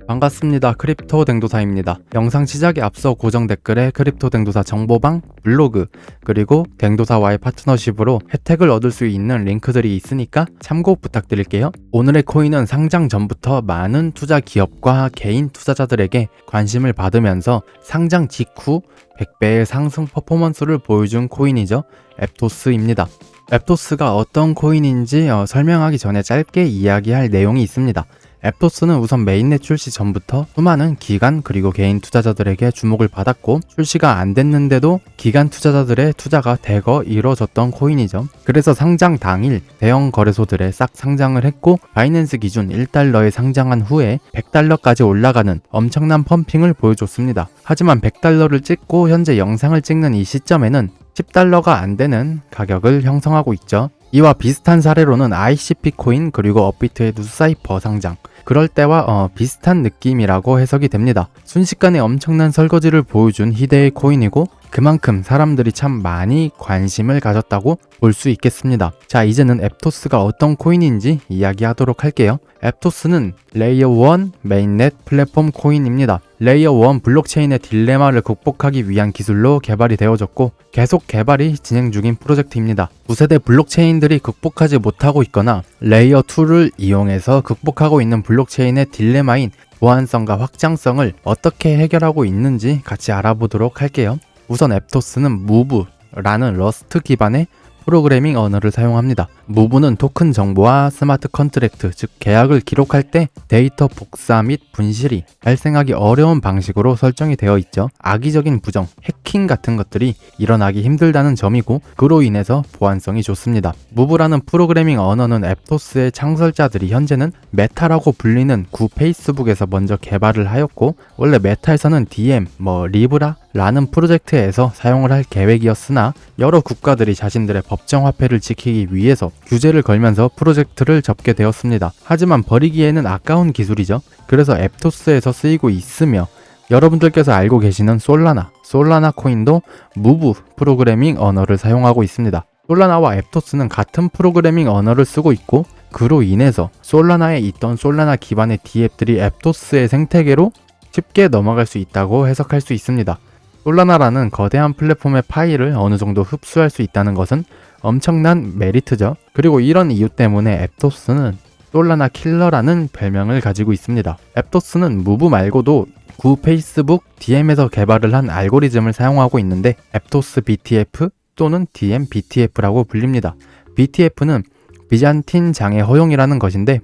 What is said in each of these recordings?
반갑습니다. 크립토 댕도사입니다. 영상 시작에 앞서 고정 댓글에 크립토 댕도사 정보방, 블로그, 그리고 댕도사와의 파트너십으로 혜택을 얻을 수 있는 링크들이 있으니까 참고 부탁드릴게요. 오늘의 코인은 상장 전부터 많은 투자 기업과 개인 투자자들에게 관심을 받으면서 상장 직후 100배의 상승 퍼포먼스를 보여준 코인이죠. 앱토스입니다. 앱토스가 어떤 코인인지 설명하기 전에 짧게 이야기할 내용이 있습니다. 앱토스는 우선 메인넷 출시 전부터 수많은 기관 그리고 개인 투자자들에게 주목을 받았고, 출시가 안 됐는데도 기관 투자자들의 투자가 대거 이루어졌던 코인이죠. 그래서 상장 당일 대형 거래소들에 싹 상장을 했고, 바이낸스 기준 1달러에 상장한 후에 100달러까지 올라가는 엄청난 펌핑을 보여줬습니다. 하지만 100달러를 찍고 현재 영상을 찍는 이 시점에는 10달러가 안 되는 가격을 형성하고 있죠. 이와 비슷한 사례로는 ICP 코인 그리고 업비트의 누사이퍼 상장, 그럴 때와 비슷한 느낌이라고 해석이 됩니다. 순식간에 엄청난 설거지를 보여준 희대의 코인이고, 그만큼 사람들이 참 많이 관심을 가졌다고 볼 수 있겠습니다. 자, 이제는 앱토스가 어떤 코인인지 이야기하도록 할게요. 앱토스는 레이어 1 메인넷 플랫폼 코인입니다. 레이어 1 블록체인의 딜레마를 극복하기 위한 기술로 개발이 되어졌고, 계속 개발이 진행 중인 프로젝트입니다. 9세대 블록체인들이 극복하지 못하고 있거나 레이어 2를 이용해서 극복하고 있는 블록체인의 딜레마인 보안성과 확장성을 어떻게 해결하고 있는지 같이 알아보도록 할게요. 우선 앱토스는 무브라는 러스트 기반의 프로그래밍 언어를 사용합니다. 무브는 토큰 정보와 스마트 컨트랙트, 즉 계약을 기록할 때 데이터 복사 및 분실이 발생하기 어려운 방식으로 설정이 되어 있죠. 악의적인 부정, 해킹 같은 것들이 일어나기 힘들다는 점이고, 그로 인해서 보안성이 좋습니다. 무브라는 프로그래밍 언어는 앱토스의 창설자들이 현재는 메타라고 불리는 구 페이스북에서 먼저 개발을 하였고, 원래 메타에서는 DM, 리브라 라는 프로젝트에서 사용을 할 계획이었으나 여러 국가들이 자신들의 법정 화폐를 지키기 위해서 규제를 걸면서 프로젝트를 접게 되었습니다. 하지만 버리기에는 아까운 기술이죠. 그래서 앱토스에서 쓰이고 있으며, 여러분들께서 알고 계시는 솔라나 코인도 무브 프로그래밍 언어를 사용하고 있습니다. 솔라나와 앱토스는 같은 프로그래밍 언어를 쓰고 있고, 그로 인해서 솔라나에 있던 솔라나 기반의 DApp들이 앱토스의 생태계로 쉽게 넘어갈 수 있다고 해석할 수 있습니다. 솔라나라는 거대한 플랫폼의 파일을 어느 정도 흡수할 수 있다는 것은 엄청난 메리트죠. 그리고 이런 이유 때문에 앱토스는 솔라나 킬러라는 별명을 가지고 있습니다. 앱토스는 무브 말고도 구 페이스북 DM에서 개발을 한 알고리즘을 사용하고 있는데, 앱토스 BTF 또는 DM BTF라고 불립니다. BTF는 비잔틴 장애 허용이라는 것인데,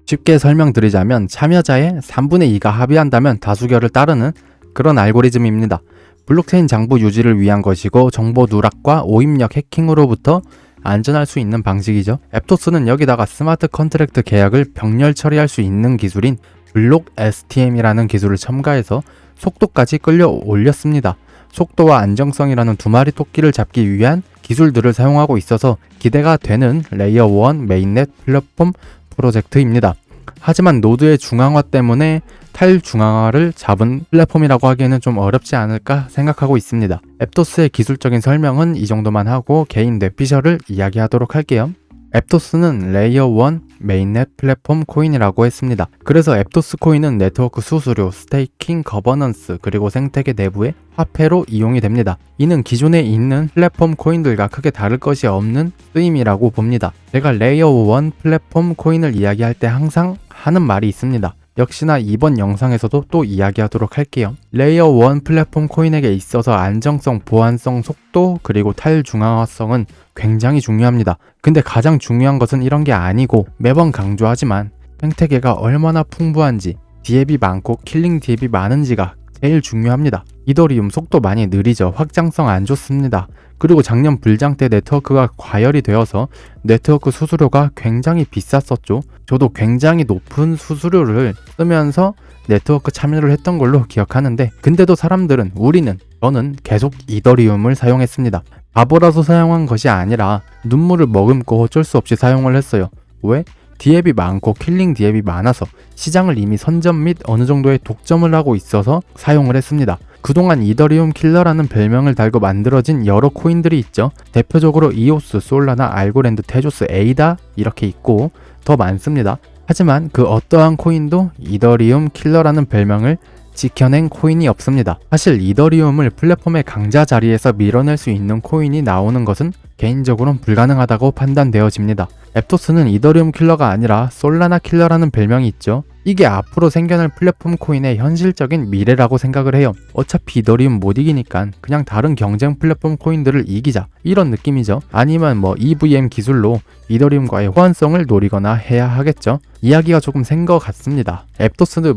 쉽게 설명드리자면 참여자의 3분의 2가 합의한다면 다수결을 따르는 그런 알고리즘입니다. 블록체인 장부 유지를 위한 것이고, 정보 누락과 오입력 해킹으로부터 안전할 수 있는 방식이죠. 앱토스는 여기다가 스마트 컨트랙트 계약을 병렬 처리할 수 있는 기술인 블록 STM이라는 기술을 첨가해서 속도까지 끌려 올렸습니다. 속도와 안정성이라는 두 마리 토끼를 잡기 위한 기술들을 사용하고 있어서 기대가 되는 레이어 1 메인넷 플랫폼 프로젝트입니다. 하지만 노드의 중앙화 때문에 탈중앙화를 잡은 플랫폼이라고 하기에는 좀 어렵지 않을까 생각하고 있습니다. 앱토스의 기술적인 설명은 이 정도만 하고 개인 뇌피셜을 이야기하도록 할게요. 앱토스는 레이어 1 메인넷 플랫폼 코인이라고 했습니다. 그래서 앱토스 코인은 네트워크 수수료, 스테이킹, 거버넌스, 그리고 생태계 내부의 화폐로 이용이 됩니다. 이는 기존에 있는 플랫폼 코인들과 크게 다를 것이 없는 쓰임이라고 봅니다. 제가 레이어 1 플랫폼 코인을 이야기할 때 항상 하는 말이 있습니다. 역시나 이번 영상에서도 또 이야기하도록 할게요. 레이어 1 플랫폼 코인에게 있어서 안정성, 보안성, 속도, 그리고 탈중앙화성은 굉장히 중요합니다. 근데 가장 중요한 것은 이런 게 아니고, 매번 강조하지만 생태계가 얼마나 풍부한지, 디앱이 많고 킬링 디앱이 많은지가 제일 중요합니다. 이더리움 속도 많이 느리죠. 확장성 안 좋습니다. 그리고 작년 불장 때 네트워크가 과열이 되어서 네트워크 수수료가 굉장히 비쌌었죠. 저도 굉장히 높은 수수료를 쓰면서 네트워크 참여를 했던 걸로 기억하는데, 근데도 저는 계속 이더리움을 사용했습니다. 바보라서 사용한 것이 아니라 눈물을 머금고 어쩔 수 없이 사용을 했어요. 왜? 디앱이 많고 킬링 디앱이 많아서 시장을 이미 선점 및 어느 정도의 독점을 하고 있어서 사용을 했습니다. 그동안 이더리움 킬러라는 별명을 달고 만들어진 여러 코인들이 있죠. 대표적으로 이오스, 솔라나, 알고랜드, 테조스, 에이다 이렇게 있고 더 많습니다. 하지만 그 어떠한 코인도 이더리움 킬러라는 별명을 지켜낸 코인이 없습니다. 사실 이더리움을 플랫폼의 강자 자리에서 밀어낼 수 있는 코인이 나오는 것은 개인적으로는 불가능하다고 판단되어집니다. 앱토스는 이더리움 킬러가 아니라 솔라나 킬러라는 별명이 있죠. 이게 앞으로 생겨날 플랫폼 코인의 현실적인 미래라고 생각을 해요. 어차피 이더리움 못 이기니까 그냥 다른 경쟁 플랫폼 코인들을 이기자, 이런 느낌이죠. 아니면 EVM 기술로 이더리움과의 호환성을 노리거나 해야 하겠죠. 이야기가 조금 센 것 같습니다. 앱토스는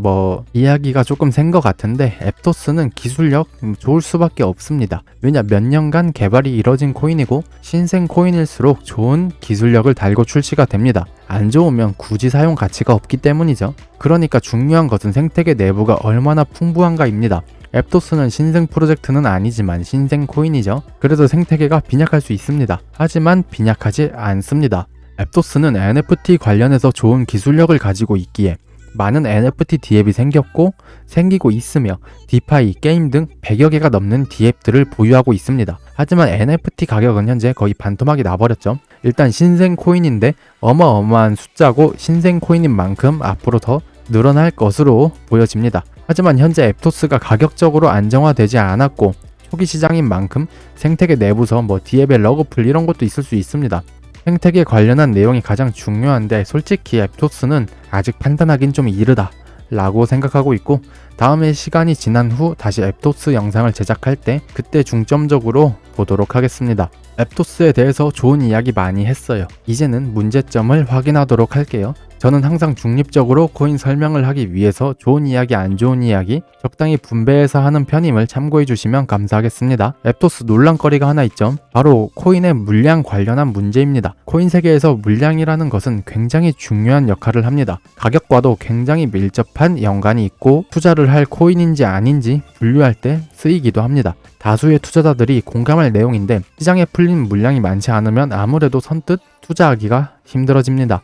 이야기가 조금 센 것 같은데 앱토스는 기술력 좋을 수밖에 없습니다. 왜냐, 몇 년간 개발이 이뤄진 코인이고 신생 코인일수록 좋은 기술력을 달고 출시가 됩니다. 안 좋으면 굳이 사용 가치가 없기 때문이죠. 그러니까 중요한 것은 생태계 내부가 얼마나 풍부한가입니다. 앱토스는 신생 프로젝트는 아니지만 신생 코인이죠. 그래서 생태계가 빈약할 수 있습니다. 하지만 빈약하지 않습니다. 앱토스는 NFT 관련해서 좋은 기술력을 가지고 있기에 많은 NFT 디앱이 생기고 있으며 디파이, 게임 등 100여 개가 넘는 디앱들을 보유하고 있습니다. 하지만 NFT 가격은 현재 거의 반토막이 나버렸죠. 일단 신생 코인인데 어마어마한 숫자고 신생 코인인 만큼 앞으로 더 늘어날 것으로 보여집니다. 하지만 현재 앱토스가 가격적으로 안정화되지 않았고 초기 시장인 만큼 생태계 내부서 디앱의 러그풀 이런 것도 있을 수 있습니다. 생태계 관련한 내용이 가장 중요한데 솔직히 앱토스는 아직 판단하긴 좀 이르다 라고 생각하고 있고, 다음에 시간이 지난 후 다시 앱토스 영상을 제작할 때 그때 중점적으로 보도록 하겠습니다. 앱토스에 대해서 좋은 이야기 많이 했어요. 이제는 문제점을 확인하도록 할게요. 저는 항상 중립적으로 코인 설명을 하기 위해서 좋은 이야기, 안 좋은 이야기 적당히 분배해서 하는 편임을 참고해 주시면 감사하겠습니다. 앱토스 논란거리가 하나 있죠. 바로 코인의 물량 관련한 문제입니다. 코인 세계에서 물량이라는 것은 굉장히 중요한 역할을 합니다. 가격과도 굉장히 밀접한 연관이 있고 투자를 할 코인인지 아닌지 분류할 때 쓰이기도 합니다. 다수의 투자자들이 공감할 내용인데 시장에 풀린 물량이 많지 않으면 아무래도 선뜻 투자하기가 힘들어집니다.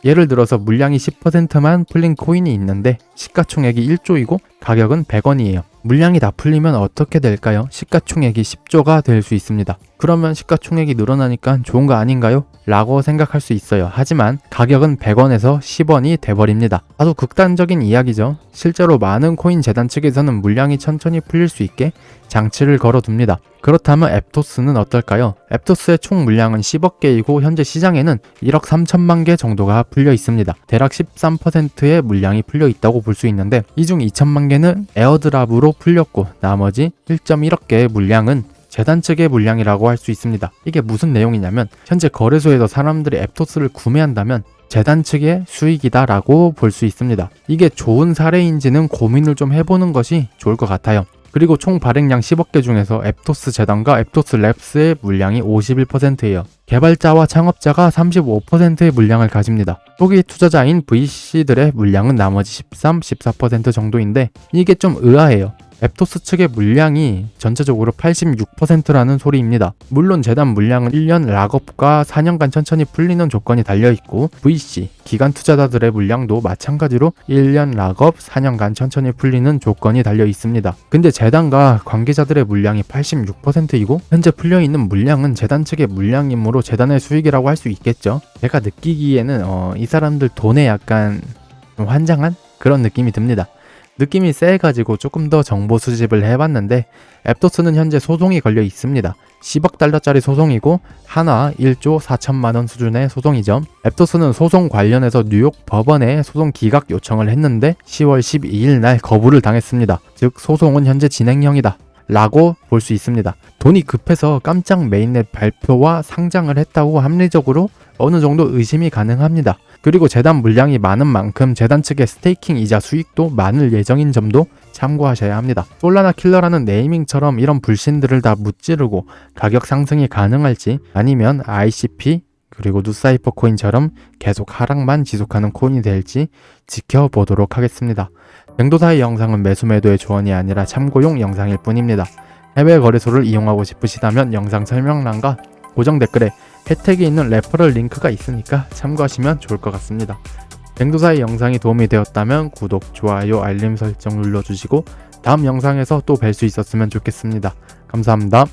예를 들어서 물량이 10%만 풀린 코인이 있는데 시가총액이 1조이고 가격은 100원이에요. 물량이 다 풀리면 어떻게 될까요? 시가총액이 10조가 될 수 있습니다. 그러면 시가총액이 늘어나니까 좋은 거 아닌가요? 라고 생각할 수 있어요. 하지만 가격은 100원에서 10원이 돼버립니다. 아주 극단적인 이야기죠. 실제로 많은 코인 재단 측에서는 물량이 천천히 풀릴 수 있게 장치를 걸어둡니다. 그렇다면 앱토스는 어떨까요? 앱토스의 총 물량은 10억 개이고 현재 시장에는 1억 3천만 개 정도가 풀려 있습니다. 대략 13%의 물량이 풀려 있다고 볼 수 있는데 이 중 2천만 개는 에어드랍으로 풀렸고 나머지 1.1억 개의 물량은 재단 측의 물량이라고 할 수 있습니다. 이게 무슨 내용이냐면 현재 거래소에서 사람들이 앱토스를 구매한다면 재단 측의 수익이다 라고 볼 수 있습니다. 이게 좋은 사례인지는 고민을 좀 해보는 것이 좋을 것 같아요. 그리고 총 발행량 10억 개 중에서 앱토스 재단과 앱토스 랩스의 물량이 51%예요. 개발자와 창업자가 35%의 물량을 가집니다. 초기 투자자인 VC들의 물량은 나머지 13, 14% 정도인데 이게 좀 의아해요. 앱토스 측의 물량이 전체적으로 86%라는 소리입니다. 물론 재단 물량은 1년 락업과 4년간 천천히 풀리는 조건이 달려있고 VC, 기관 투자자들의 물량도 마찬가지로 1년 락업, 4년간 천천히 풀리는 조건이 달려있습니다. 근데 재단과 관계자들의 물량이 86%이고 현재 풀려있는 물량은 재단 측의 물량이므로 재단의 수익이라고 할 수 있겠죠. 제가 느끼기에는 이 사람들 돈에 약간 좀 환장한 그런 느낌이 듭니다. 느낌이 세가지고 조금 더 정보 수집을 해봤는데 앱토스는 현재 소송이 걸려 있습니다. 10억 달러짜리 소송이고 하나 1조 4천만 원 수준의 소송이죠. 앱토스는 소송 관련해서 뉴욕 법원에 소송 기각 요청을 했는데 10월 12일 날 거부를 당했습니다. 즉 소송은 현재 진행형이다 라고 볼 수 있습니다. 돈이 급해서 깜짝 메인넷 발표와 상장을 했다고 합리적으로 어느 정도 의심이 가능합니다. 그리고 재단 물량이 많은 만큼 재단 측의 스테이킹 이자 수익도 많을 예정인 점도 참고하셔야 합니다. 솔라나 킬러라는 네이밍처럼 이런 불신들을 다 무찌르고 가격 상승이 가능할지 아니면 ICP 그리고 누사이퍼 코인처럼 계속 하락만 지속하는 코인이 될지 지켜보도록 하겠습니다. 뱅도사의 영상은 매수 매도의 조언이 아니라 참고용 영상일 뿐입니다. 해외 거래소를 이용하고 싶으시다면 영상 설명란과 고정 댓글에 혜택이 있는 레퍼럴 링크가 있으니까 참고하시면 좋을 것 같습니다. 뱅도사의 영상이 도움이 되었다면 구독, 좋아요, 알림 설정 눌러주시고 다음 영상에서 또 뵐 수 있었으면 좋겠습니다. 감사합니다.